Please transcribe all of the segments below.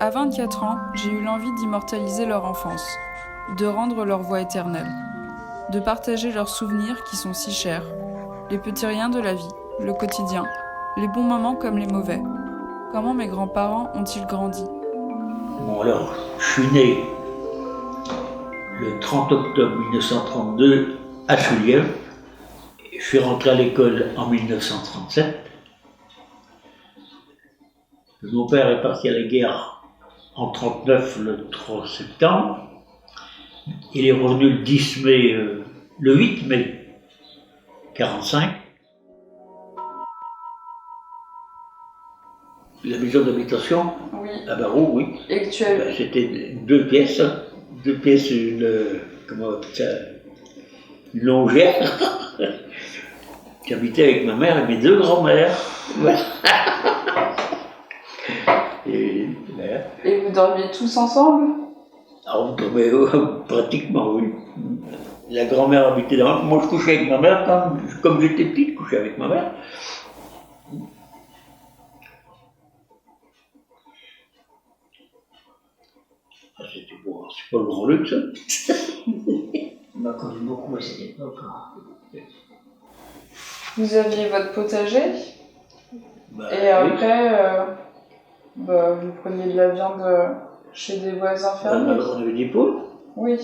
À 24 ans, j'ai eu l'envie d'immortaliser leur enfance, de rendre leur voix éternelle, de partager leurs souvenirs qui sont si chers, les petits riens de la vie, le quotidien, les bons moments comme les mauvais. Comment mes grands-parents ont-ils grandi? Bon alors, je suis né le 30 octobre 1932 à Soulièvre. Je suis rentré à l'école en 1937. Mon père est parti à la guerre en 1939, le 3 septembre. Il est revenu le 10 mai, le 8 mai 1945. La maison d'habitation, Oui. à Barreau, oui. Et que tu as... C'était deux pièces, comment on appelle ça, une longère. J'habitais avec ma mère et mes deux grands-mères. Et vous dormiez tous ensemble? On dormait pratiquement, oui. La grand-mère habitait dans... Moi, je couchais avec ma mère, comme j'étais petite, je couchais avec ma mère. Ah, c'était bon, c'est pas le grand luxe, ça. On m'a connu beaucoup à cette époque. Vous aviez votre potager? Bah, Et après, vous preniez de la viande chez des voisins fermiers? on avait des poules. Oui.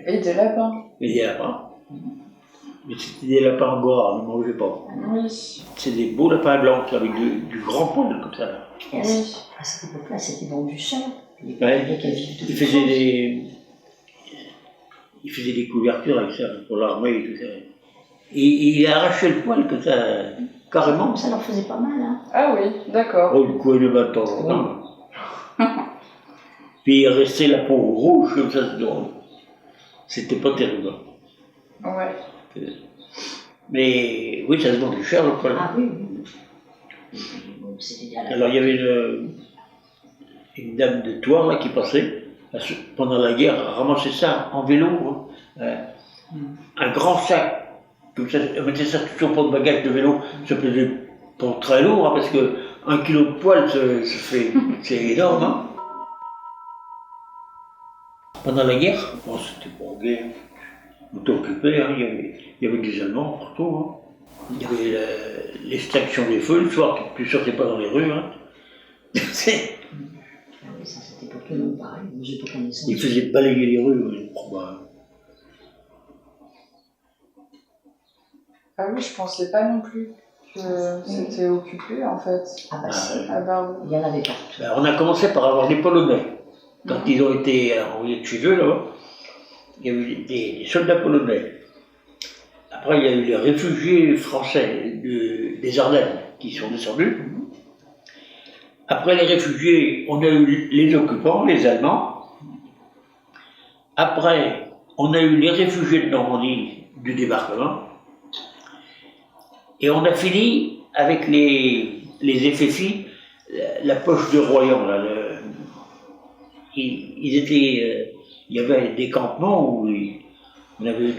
Et des lapins? Et des lapins. Mais c'était des lapins angora, on ne mangeait pas. Oui. C'est des beaux lapins blancs avec du grand poil comme ça. Là. Et Oui. à cette époque-là, c'était vendu cher. Ouais. Il faisait des couvertures avec ça pour l'armée et tout ça. Et il a arraché le poil comme ça, carrément. Ça leur faisait pas mal, hein. Ah oui, d'accord. Oh, il couvait le bas de temps en temps. Puis il restait la peau rouge comme ça dedans. C'était pas terrible. Ouais. Mais oui, ça se vendait cher le poil. Ah oui, oui. Bon, c'était bien là. Alors il y avait une dame de Thouars là, qui passait pendant la guerre, à ramasser ça en vélo. Hein. Un grand sac. Comme ça, elle mettait ça sur le porte-bagages de vélo. Ça faisait pas très lourd, hein, parce que 1 kilo de poil, c'est énorme. Hein. Pendant la guerre, bon, c'était pas en guerre. On était occupé, hein, il y avait des Allemands partout. Hein. Il y avait l'extraction des feux le soir, tu ne sortais pas dans les rues. Hein. Ah oui, ça c'était pour tout le monde pareil. Moi, j'ai pas connaissance. Ils faisaient balayer les rues. Ah oui, je pensais pas non plus que c'était occupé en fait. Ah bah c'est. À Barbeau. Il y en avait partout. Ben, on a commencé par avoir des Polonais. Quand ils ont été envoyés de chez eux, là, il y a eu des soldats polonais. Après, il y a eu les réfugiés français des Ardennes qui sont descendus. Après les réfugiés, on a eu les occupants, les Allemands. Après, on a eu les réfugiés de Normandie du débarquement. Et on a fini avec les FFI, la poche de Royan. Là, ils étaient, il y avait des campements où on avait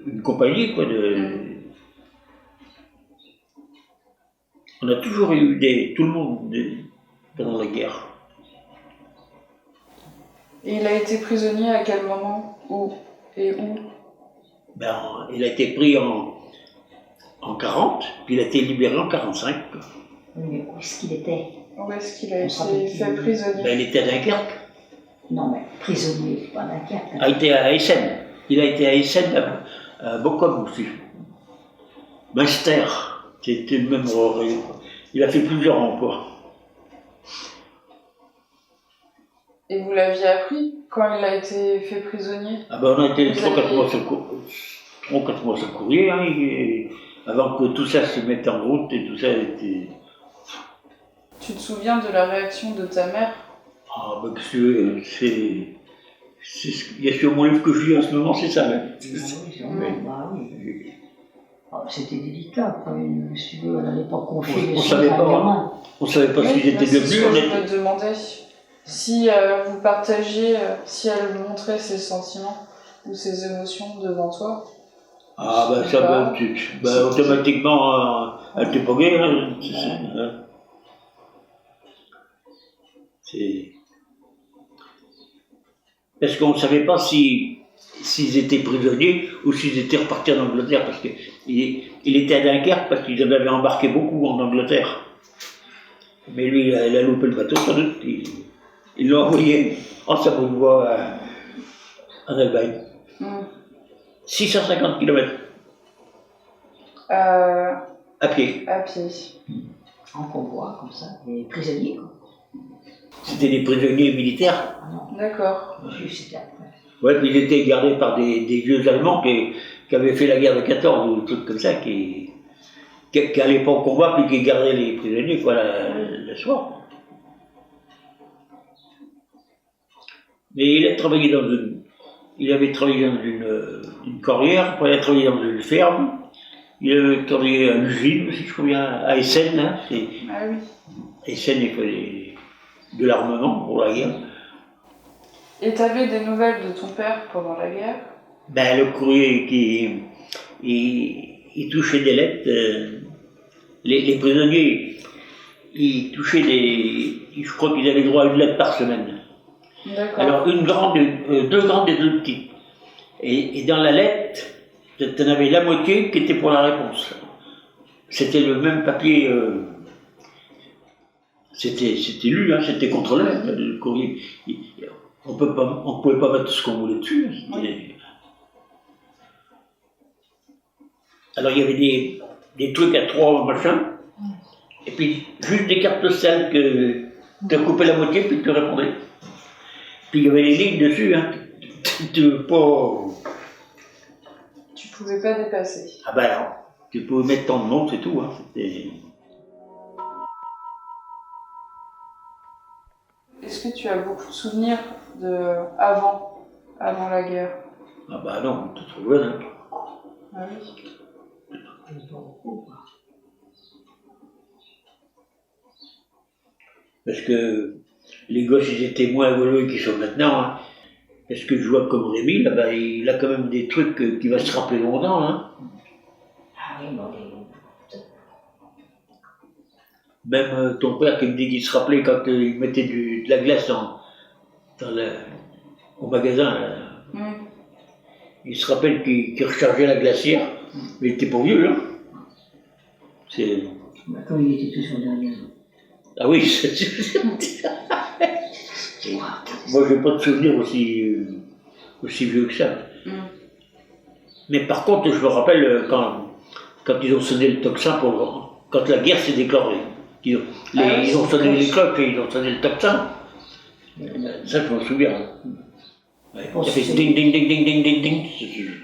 une compagnie, quoi, on a toujours eu tout le monde pendant la guerre. Et il a été prisonnier à quel moment? Où? Et où? Ben, il a été pris en 40, puis il a été libéré en 45. Oui, mais où est-ce qu'il était? Où est-ce qu'il a été fait prisonnier? Ben, il était à Dunkerque. Non, mais prisonnier, pas Dunkerque. Il a été à Essen. Il a été à Essen, à Bochum aussi. Münster, c'était le même. Il a fait plusieurs emplois. Et vous l'aviez appris quand il a été fait prisonnier? Ah ben, on a été 3-4 mois sur le courrier, hein, avant que tout ça se mette en route et tout ça était. Tu te souviens de la réaction de ta mère? Ah ben, il y a sur mon livre que je lis en ce moment, c'est ça même. Bah oui. C'était délicat, quand même. Si tu veux, elle n'allait pas confier On les savait choses à un gamin. On savait pas s'ils étaient C'est devenus. ce que je me demandais. Si vous partagiez, si elle montrait ses sentiments ou ses émotions devant toi. Ah ben ça, automatiquement, elle t'est pas gay, hein. C'est... Parce qu'on ne savait pas s'ils étaient prisonniers ou s'ils étaient repartis en Angleterre, parce qu'il était à Dunkerque parce qu'ils en avaient embarqué beaucoup en Angleterre. Mais lui, il a loupé le bateau, sans doute. Ils l'ont envoyé en Savoie en Allemagne. 650 km. À pied. À pied. En convoi, comme ça, des prisonniers, quoi. C'était des prisonniers militaires. Ah non, D'accord. les Juifs, c'était après. Ouais, puis ils étaient gardés par des vieux Allemands qui avaient fait la guerre de 14 ou des trucs comme ça, qui allaient pas au combat puis qui gardaient les prisonniers quoi, le soir. Mais il avait travaillé dans une carrière, après il a travaillé dans une ferme, il avait travaillé à l'usine, si je me souviens, à Essen, hein, Ah oui. Essen, il fallait de l'armement pour la guerre. Et t'avais des nouvelles de ton père pendant la guerre? Ben, le courrier il touchait des lettres. Les prisonniers, ils touchaient je crois qu'ils avaient droit à une lettre par semaine. D'accord. Alors, une grande, deux grandes et deux petites. Et dans la lettre, t'en avais la moitié qui était pour la réponse. C'était le même papier. C'était lu, hein, c'était contrôlé, le courrier. On ne pouvait pas mettre ce qu'on voulait dessus. Alors il y avait des trucs à trois machins, et puis juste des cartes postales que tu as coupé la moitié, puis tu répondais. Puis il y avait les lignes dessus, hein. Tu pouvais pas dépasser. Ah ben non, tu pouvais mettre ton nom, c'est tout. Hein. Est-ce que tu as beaucoup de souvenirs avant la guerre? Ah ben non, tu te trouves hein. Ah oui. Parce que les gosses, ils étaient moins évolués qu'ils sont maintenant. Hein. Parce que je vois comme Rémi, là-bas, il a quand même des trucs qu'il va se rappeler longtemps. Hein. Ah oui, bon, Même ton père qui me dit qu'il se rappelait quand il mettait de la glace au magasin. Là. Il se rappelle qu'il rechargeait la glacière, mais il était pas vieux. Hein. Quand il était tout sur derrière. Ah oui, moi j'ai pas de souvenir aussi vieux que ça. Mais par contre, je me rappelle quand ils ont sonné le tocsin, quand la guerre s'est déclarée. Ils ont sonné les cloches et ils ont sonné le tocsin. Ça, je m'en souviens. Ouais. Ça fait ding, ding, ding, ding, ding, ding, ding.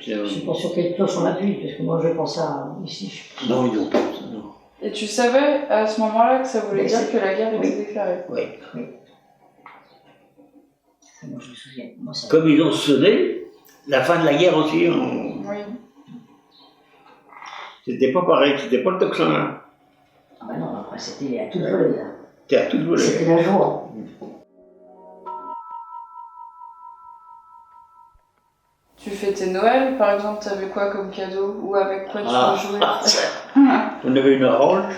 Je sais pas sur quelle cloche on appuie, parce que moi je pense à ici. Non, ils n'ont pas ça, non. Et tu savais à ce moment-là que ça voulait dire que la guerre était déclarée? Oui. Moi je me souviens. Moi, comme ils ont sonné, la fin de la guerre aussi. Oui. C'était pas pareil, c'était pas le tocsin là. Ah ben non, après c'était à toute volée là. C'était à toute volée. C'était la joie. Tu fêtais Noël, par exemple, t'avais quoi comme cadeau? Ou avec quoi tu jouais? On avait une orange,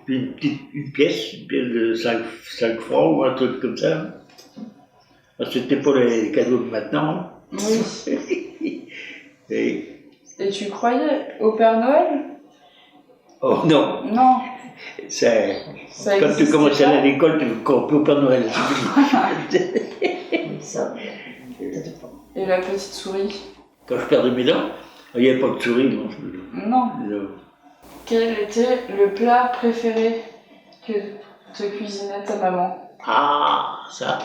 puis une pièce de 5 francs ou un truc comme ça. C'était pas les cadeaux de maintenant. Oui. Et tu croyais au Père Noël? Oh non. Non. Quand tu commences à aller à l'école, tu crois plus au Père Noël. Ça. Et la petite souris? Quand je perdais mes dents, il n'y avait pas de souris. Non. Quel était le plat préféré que te cuisinait ta maman? Ah, ça.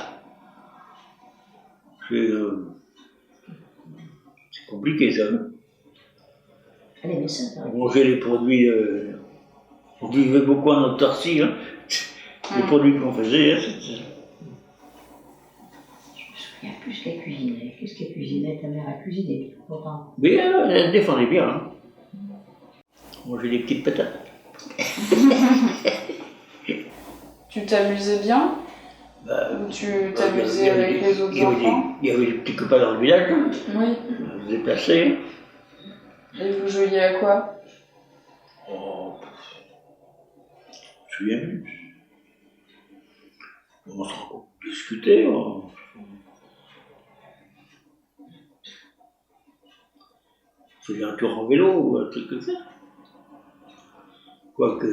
C'est compliqué ça. Allez, mais ça. On mangeait les produits. On vivait beaucoup en autarcie. Hein. Les produits qu'on faisait. Hein, Je me souviens plus ce qu'elle cuisinait. Qu'est-ce qu'elle cuisinait? Ta mère a cuisiné pourtant. Mais elle défendait bien. Hein. On mangeait des petites patates. Tu t'amusais bien? Ou tu t'amusais avec les autres enfants? Il y avait des petits copains dans le village. Hein. Oui. On se déplaçait. Et vous jouiez à quoi? Oh, je me souviens plus. On se discutait. On faisait un tour en vélo ou un truc comme ça. Quoique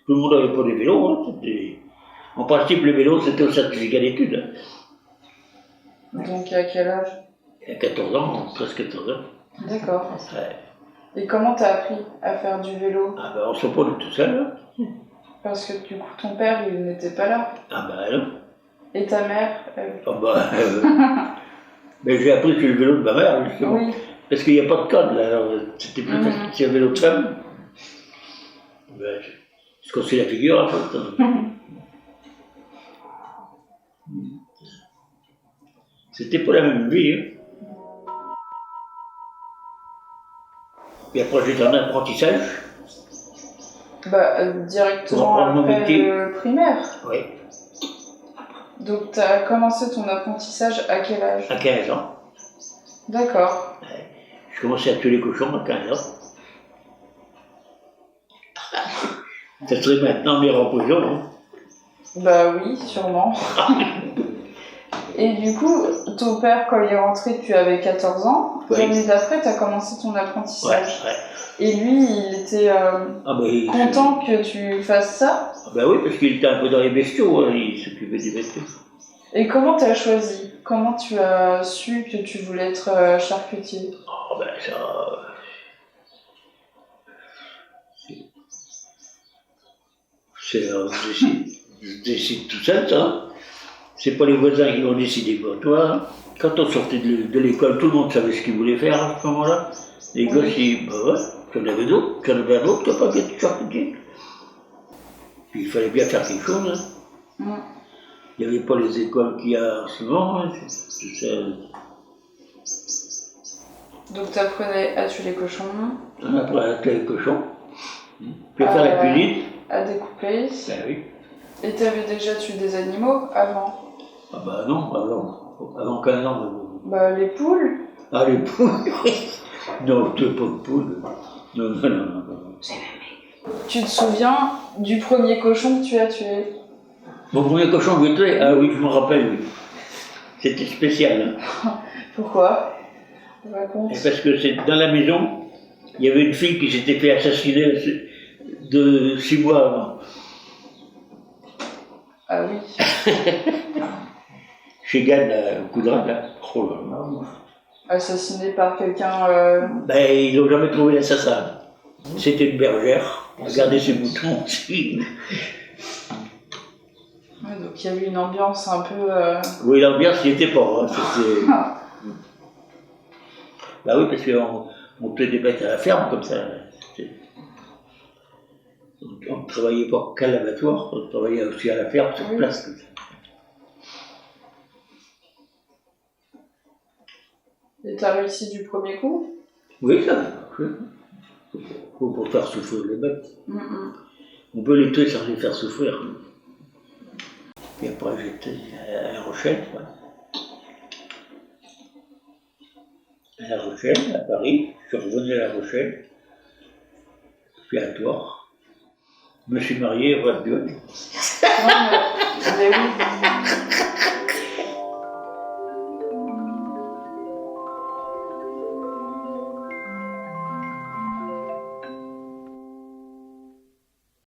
tout le monde n'avait pas des vélos. Hein, en principe, le vélo, c'était au certificat d'études. Hein. Donc à quel âge? Il y a 14 ans, presque 14 ans. D'accord. Ouais. Et comment t'as appris à faire du vélo? Ah ben, on ne s'en pas tout seul. Hein. Parce que du coup, ton père, il n'était pas là. Ah ben non. Et ta mère, elle... Ah ben, mais j'ai appris sur le vélo de ma mère, justement. Oui. Parce qu'il n'y a pas de code, là. Alors, c'était plus facile qu'il y avait l'autre femme. Ben, je se cassais la figure, en fait. C'était pas la même vie. Hein. Et après, j'étais en apprentissage. Bah, directement Pour apprendre mon après métier. le primaire. Oui, Donc t'as commencé ton apprentissage à quel âge? à 15 ans. D'accord. Ouais. Je commençais à tuer les cochons à 15 ans. Ça serait maintenant mes reposants. Hein. Bah oui, sûrement. Et du coup, ton père, quand il est rentré, tu avais 14 ans. Oui. L'année d'après, tu as commencé ton Ouais, apprentissage. ouais. Et lui, il était Ah ben, content que tu fasses ça. Ah ben oui, parce qu'il était un peu dans les bestiaux, hein. Il s'occupait des bestiaux. Et comment tu as choisi? Comment tu as su que tu voulais être charcutier? Ah ben ça... je décide tout seul, ça. C'est pas les voisins qui vont décider pour toi. Quand on sortait de l'école, tout le monde savait ce qu'il voulait faire à ce moment-là. Les gosses, ils, bah ouais, tu en avais d'autres, tu en avais un autre qui n'a pas été charcutier. Puis il fallait bien faire quelque chose. Hein. Il n'y avait pas les écoles qu'il y a en ce moment. Hein. Donc tu apprenais à tuer les cochons, On apprend à tuer les cochons, puis à faire la cuisine. à découper. Ben oui. Et tu avais déjà tué des animaux avant? Ah bah non, avant 15 ans. Bah les poules. Ah les poules. Non, tu n'as pas de poules. Non. Tu te souviens du premier cochon que tu as tué? Mon premier cochon que j'ai tué, ah oui, je me rappelle, oui. C'était spécial. Hein. Pourquoi? Raconte. Parce que c'est dans la maison, il y avait une fille qui s'était fait assassiner de 6 mois avant. Ah oui. Chez Gann, au Coudray, là. Oh là là. Assassiné par quelqu'un. Ben, ils n'ont jamais trouvé l'assassin. C'était une bergère. Regardez ses moutons aussi. Ouais, donc il y a eu une ambiance un peu. Oui, l'ambiance n'y était pas. Hein. C'était... Bah oui, parce qu'on tuait des bêtes à la ferme comme ça. On ne travaillait pas qu'à l'abattoir, on travaillait aussi à la ferme sur place. Comme ça. Et t'as réussi du premier coup? Oui, ça va. Faut pas faire souffrir les bêtes. On peut les tuer sans les faire souffrir. Et après, j'étais à La Rochelle, quoi. À La Rochelle, à Paris. Je suis revenu à La Rochelle. Puis à Toire. Je me suis marié, roi de Dieu. Mais oui.